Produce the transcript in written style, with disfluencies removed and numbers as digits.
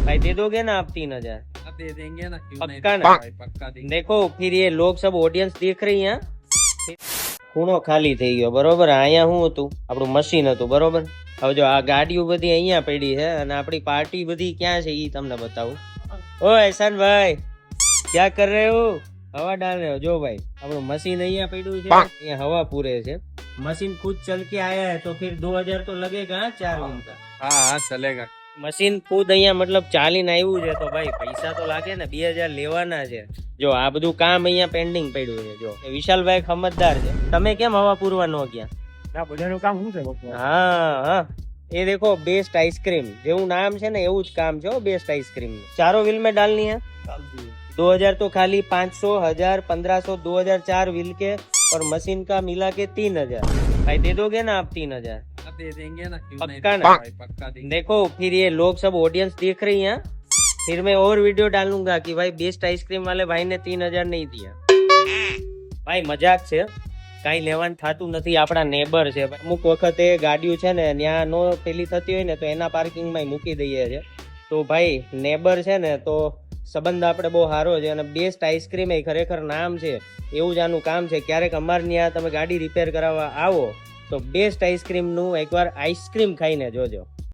भाई दे दोगे ना आप 3,000? दे देंगे ना, क्यों नहीं पक्का देंगे ना? भाई, पक्का देंगे। देखो फिर ये लोग सब ઓડિયન્સ દેખ રહી हैं ખૂણો ખાલી થઈ ગયો બરોબર અહીંયા હું હતું આપણું મશીન હતું બરોબર હવે જો આ ગાડીઓ બધી અહીંયા પડી છે અને આપણી પાર્ટી બધી ક્યાં છે ઈ તમને બતાવું ઓ એહસાન ભાઈ क्या कर रहे हो हवा डाल रहे हो जो भाई આપણું મશીન અહીંયા પડ્યું છે અહીંયા હવા પૂરે છે मशीन खुद चल के आया है तो फिर 2000 तो लगेगा 4 दिन का हाँ हाँ चलेगा। મશીન ખુદ અહીંયા મતલબ ચાલીને આવ્યું છે તો ભાઈ પૈસા તો લાગે ને 2000 લેવાના છે જો આ બધું કામ અહીંયા પેન્ડિંગ પડ્યું છે જો એ વિશાલભાઈ સમજદાર છે તમે કેમ હવા પૂરવા ન ગયા ના બધાનું કામ શું છે બપોર? હા હા ये देखो बेस्ट आइसक्रीम જેવું નામ છે ને એવું જ કામ છે बेस्ट आइसक्रीम चारों व्हील में डालनी है 2000 तो खाली 500 1000 1500 2000 4 व्हील के और मशीन का मिला के 3000 भाई दे दोगे ना आप 3000? दे देंगे ना, क्यों नहीं पक्का देंगे ना? भाई, पक्का देंगे। देखो फिर ये लोग सब ऑडियंस देख रही हैं फिर मैं और वीडियो डालूंगा कि भाई बेस्ट आइसक्रीम वाले भाई ने 3000 नहीं दिया ભાઈ મજાક છે કાંઈ લેવાનું થતું નથી આપણા નેબર છે અમુક વખતે ગાડીઓ છે ને ત્યાં નો પેલી થતી હોય ને તો એના પાર્કિંગમાં મૂકી દઈએ છે તો ભાઈ નેબર છે ને તો સંબંધ આપણે બહુ સારો છે અને બેસ્ટ આઈસ્ક્રીમ એ ખરેખર નામ છે એવું જ આનું કામ છે ક્યારેક અમારે ત્યાં તમે ગાડી રિપેર કરાવવા આવો તો બેસ્ટ આઈસ્ક્રીમનું એકવાર આઈસ્ક્રીમ ખાઈને જોજો